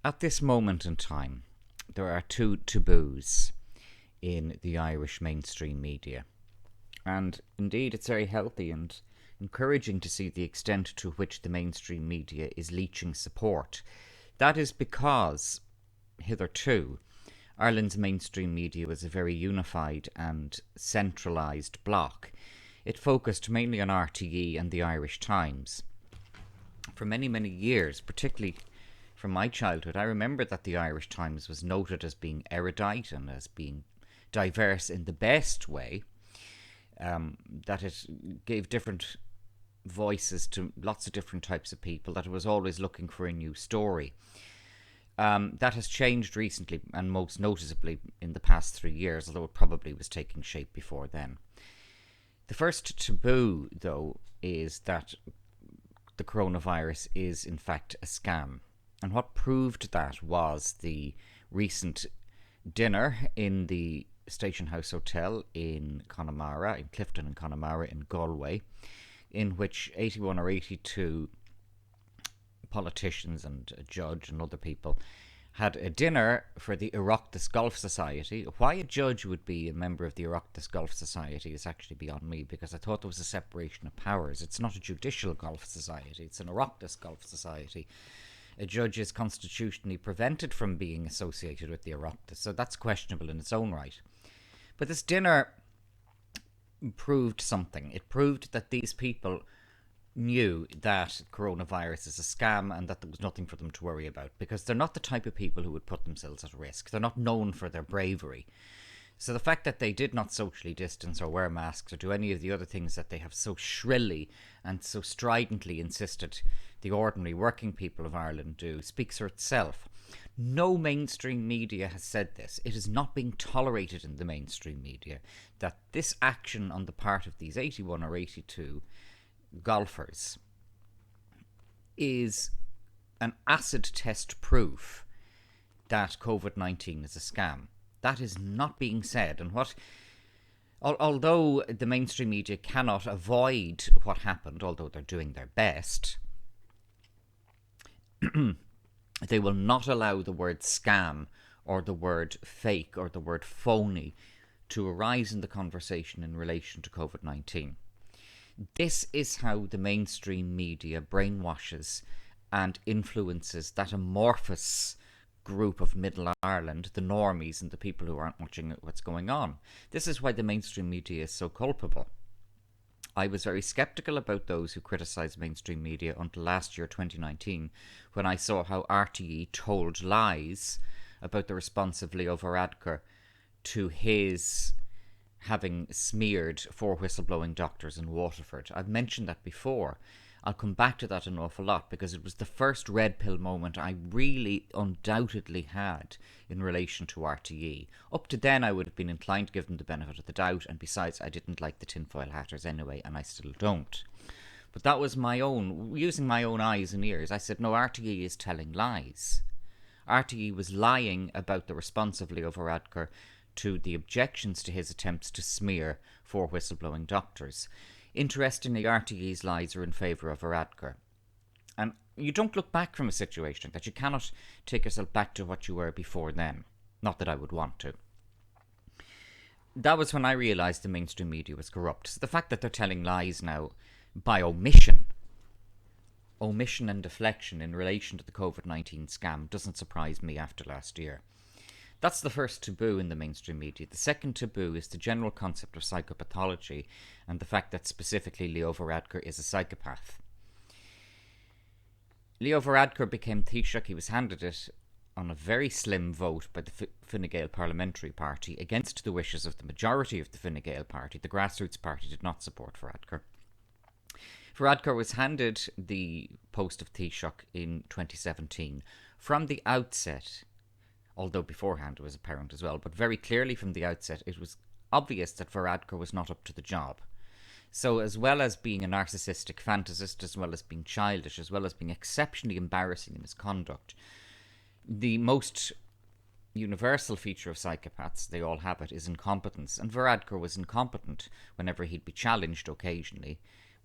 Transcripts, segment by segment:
At this moment in time, there are two taboos in the Irish mainstream media. And indeed, it's very healthy and encouraging to see the extent to which the mainstream media is leeching support. That is because, hitherto, Ireland's mainstream media was a very unified and centralised bloc. It focused mainly on RTE and the Irish Times. For many, many years, particularly from my childhood, I remember that the Irish Times was noted as being erudite and as being diverse in the best way, that it gave different voices to lots of different types of people, that it was always looking for a new story. That has changed recently, and most noticeably in the past 3 years, although it probably was taking shape before then. The first taboo, though, is that the coronavirus is in fact a scam. And what proved that was the recent dinner in the Station House Hotel in Connemara, in Clifton and Connemara in Galway, in which 81 or 82 politicians and a judge and other people had a dinner for the Oireachtas Golf Society. Why a judge would be a member of the Oireachtas Golf Society is actually beyond me, because I thought there was a separation of powers. It's not a judicial golf society, it's an Oireachtas Golf Society. A judge is constitutionally prevented from being associated with the Oireachtas, so that's questionable in its own right. But this dinner proved something. It proved that these people knew that coronavirus is a scam and that there was nothing for them to worry about, because they're not the type of people who would put themselves at risk. They're not known for their bravery. So the fact that they did not socially distance or wear masks or do any of the other things that they have so shrilly and so stridently insisted the ordinary working people of Ireland do speaks for itself. No mainstream media has said this. It is not being tolerated in the mainstream media that this action on the part of these 81 or 82 golfers is an acid test proof that COVID-19 is a scam. That is not being said. And although the mainstream media cannot avoid what happened, although they're doing their best, they will not allow the word scam or the word fake or the word phony to arise in the conversation in relation to COVID-19. This is how the mainstream media brainwashes and influences that amorphous group of Middle Ireland, the normies and the people who aren't watching what's going on. This is why the mainstream media is so culpable. I was very sceptical about those who criticised mainstream media until last year, 2019, when I saw how RTE told lies about the response of Leo Varadkar to his having smeared 4 whistleblowing doctors in Waterford. I've mentioned that before. I'll come back to that an awful lot, because it was the first red pill moment I really undoubtedly had in relation to RTE. Up to then, I would have been inclined to give them the benefit of the doubt, and besides, I didn't like the tinfoil hatters anyway, and I still don't. But that was my own, using my own eyes and ears. I said, no, RTE is telling lies. RTE was lying about the response of Leo Varadkar to the objections to his attempts to smear 4 whistleblowing doctors. Interestingly, RTE's lies are in favour of Varadkar. And you don't look back from a situation like that. You cannot take yourself back to what you were before then. Not that I would want to. That was when I realised the mainstream media was corrupt. So the fact that they're telling lies now by omission and deflection in relation to the COVID-19 scam doesn't surprise me after last year. That's the first taboo in the mainstream media. The second taboo is the general concept of psychopathology and the fact that specifically Leo Varadkar is a psychopath. Leo Varadkar became Taoiseach. He was handed it on a very slim vote by the Fine Gael Parliamentary Party against the wishes of the majority of the Fine Gael Party. The Grassroots Party did not support Varadkar. Varadkar was handed the post of Taoiseach in 2017. From the outset, although beforehand it was apparent as well, but very clearly from the outset it was obvious that Varadkar was not up to the job. So as well as being a narcissistic fantasist, as well as being childish, as well as being exceptionally embarrassing in his conduct, the most universal feature of psychopaths, they all have it, is incompetence. And Varadkar was incompetent whenever he'd be challenged occasionally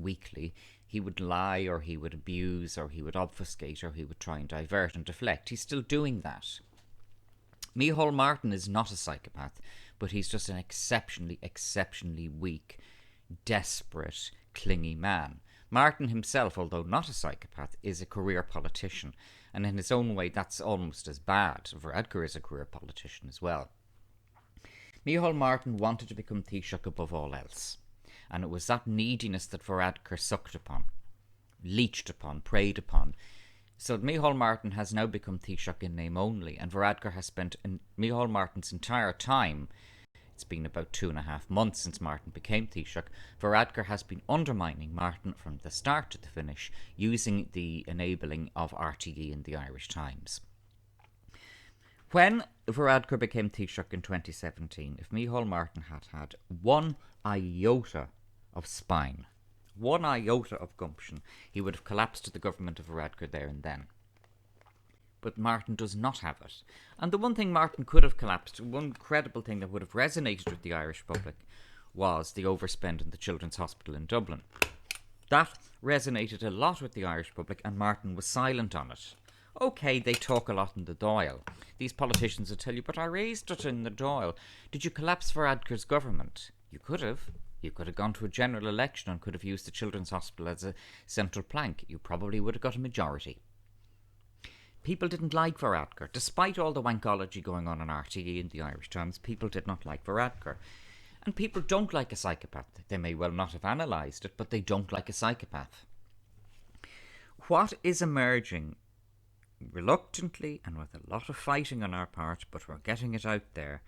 weakly, he would lie, or he would abuse, or he would obfuscate, or he would try and divert and deflect. He's still doing that. Micheál Martin is not a psychopath, but he's just an exceptionally weak, desperate, clingy man. Martin himself, although not a psychopath, is a career politician, and in his own way that's almost as bad. Varadkar is a career politician as well. Micheál Martin wanted to become Taoiseach above all else, and it was that neediness that Varadkar sucked upon, leeched upon, preyed upon. So Micheál Martin has now become Taoiseach in name only, and Varadkar has spent Micheál Martin's entire time, it's been about 2.5 months since Martin became Taoiseach, Varadkar has been undermining Martin from the start to the finish, using the enabling of RTE and the Irish Times. When Varadkar became Taoiseach in 2017, if Micheál Martin had had one iota of spine, one iota of gumption, he would have collapsed to the government of Varadkar there and then. But Martin does not have it. And the one thing Martin could have collapsed, one credible thing that would have resonated with the Irish public, was the overspend in the Children's Hospital in Dublin. That resonated a lot with the Irish public, and Martin was silent on it. Okay, they talk a lot in the Dáil. These politicians will tell you, but I raised it in the Dáil. Did you collapse Varadkar's government? You could have. You could have gone to a general election and could have used the Children's Hospital as a central plank. You probably would have got a majority. People didn't like Varadkar. Despite all the wankology going on RTE and the Irish Times, people did not like Varadkar. And people don't like a psychopath. They may well not have analysed it, but they don't like a psychopath. What is emerging, reluctantly and with a lot of fighting on our part, but we're getting it out there,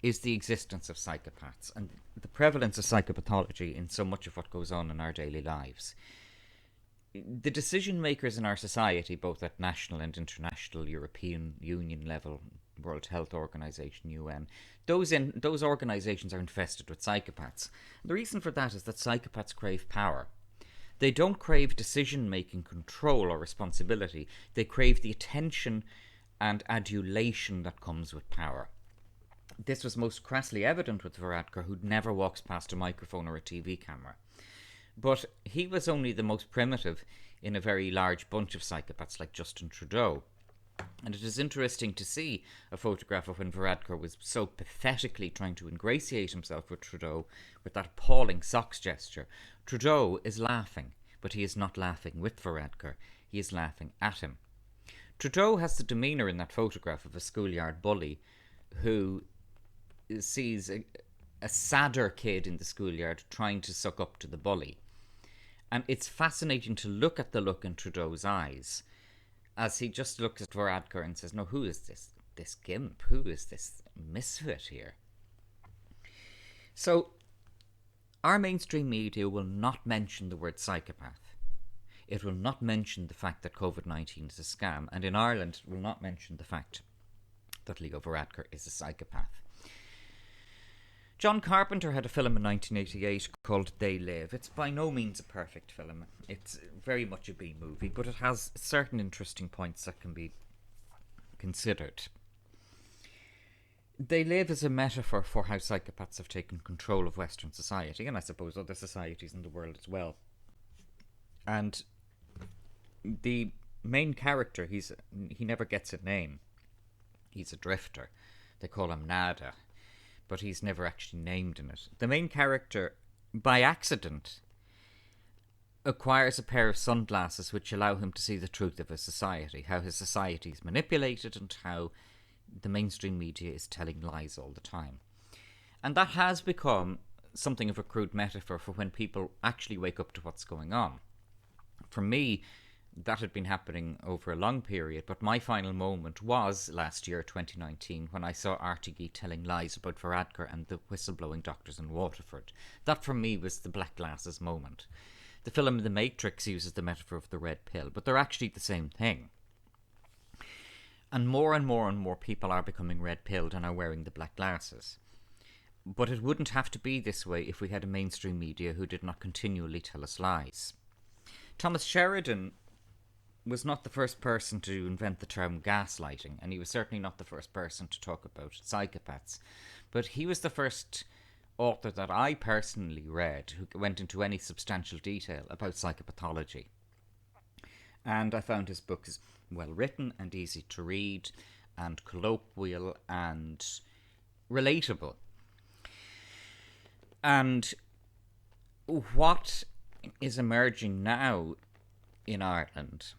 is the existence of psychopaths and the prevalence of psychopathology in so much of what goes on in our daily lives. The decision makers in our society, both at national and international, European Union level, World Health Organization, UN, those organizations are infested with psychopaths. And the reason for that is that psychopaths crave power. They don't crave decision-making control or responsibility. They crave the attention and adulation that comes with power. This was most crassly evident with Varadkar, who never walks past a microphone or a TV camera. But he was only the most primitive in a very large bunch of psychopaths like Justin Trudeau. And it is interesting to see a photograph of when Varadkar was so pathetically trying to ingratiate himself with Trudeau with that appalling socks gesture. Trudeau is laughing, but he is not laughing with Varadkar. He is laughing at him. Trudeau has the demeanour in that photograph of a schoolyard bully who sees a sadder kid in the schoolyard trying to suck up to the bully. And it's fascinating to look at the look in Trudeau's eyes as he just looks at Varadkar and says, no, who is this gimp? Who is this misfit here? So our mainstream media will not mention the word psychopath. It will not mention the fact that COVID-19 is a scam. And in Ireland, it will not mention the fact that Leo Varadkar is a psychopath. John Carpenter had a film in 1988 called They Live. It's by no means a perfect film. It's very much a B movie, but it has certain interesting points that can be considered. They Live is a metaphor for how psychopaths have taken control of Western society, and I suppose other societies in the world as well. And the main character, he never gets a name. He's a drifter. They call him Nada, but he's never actually named in it. The main character, by accident, acquires a pair of sunglasses which allow him to see the truth of his society, how his society is manipulated and how the mainstream media is telling lies all the time. And that has become something of a crude metaphor for when people actually wake up to what's going on. For me, that had been happening over a long period, but my final moment was last year, 2019, when I saw RTE telling lies about Varadkar and the whistleblowing doctors in Waterford. That for me was the black glasses moment. The film The Matrix uses the metaphor of the red pill, but they're actually the same thing. And more people are becoming red-pilled and are wearing the black glasses. But it wouldn't have to be this way if we had a mainstream media who did not continually tell us lies. Thomas Sheridan was not the first person to invent the term gaslighting, and he was certainly not the first person to talk about psychopaths. But he was the first author that I personally read who went into any substantial detail about psychopathology. And I found his book is well written and easy to read and colloquial and relatable. And what is emerging now in Ireland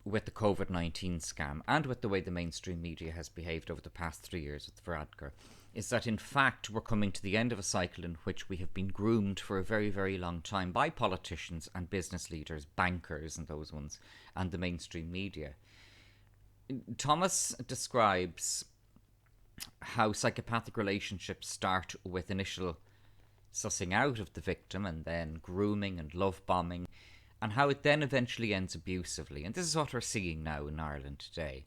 with the COVID-19 scam and with the way the mainstream media has behaved over the past 3 years with Varadkar is that in fact we're coming to the end of a cycle in which we have been groomed for a very, very long time by politicians and business leaders, bankers and those ones, and the mainstream media. Thomas describes how psychopathic relationships start with initial sussing out of the victim and then grooming and love bombing, and how it then eventually ends abusively. And this is what we're seeing now in Ireland today.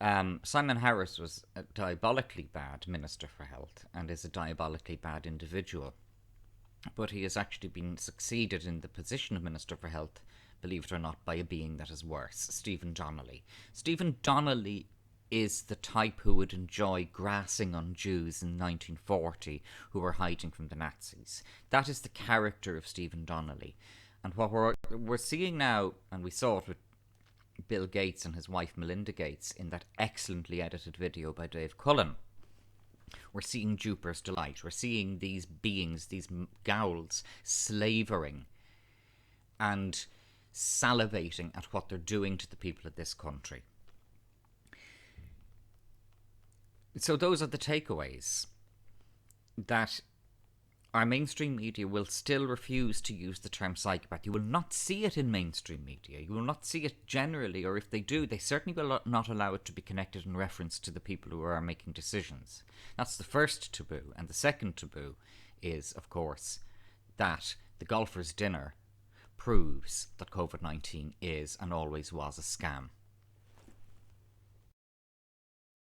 Simon Harris was a diabolically bad Minister for Health and is a diabolically bad individual. But he has actually been succeeded in the position of Minister for Health, believe it or not, by a being that is worse, Stephen Donnelly. Stephen Donnelly is the type who would enjoy grassing on Jews in 1940 who were hiding from the Nazis. That is the character of Stephen Donnelly. And what we're seeing now, and we saw it with Bill Gates and his wife Melinda Gates in that excellently edited video by Dave Cullen, we're seeing Jupiter's Delight. We're seeing these beings, these gowls, slavering and salivating at what they're doing to the people of this country. So those are the takeaways. That our mainstream media will still refuse to use the term psychopath. You will not see it in mainstream media. You will not see it generally, or if they do, they certainly will not allow it to be connected in reference to the people who are making decisions. That's the first taboo. And the second taboo is, of course, that the golfer's dinner proves that COVID-19 is and always was a scam.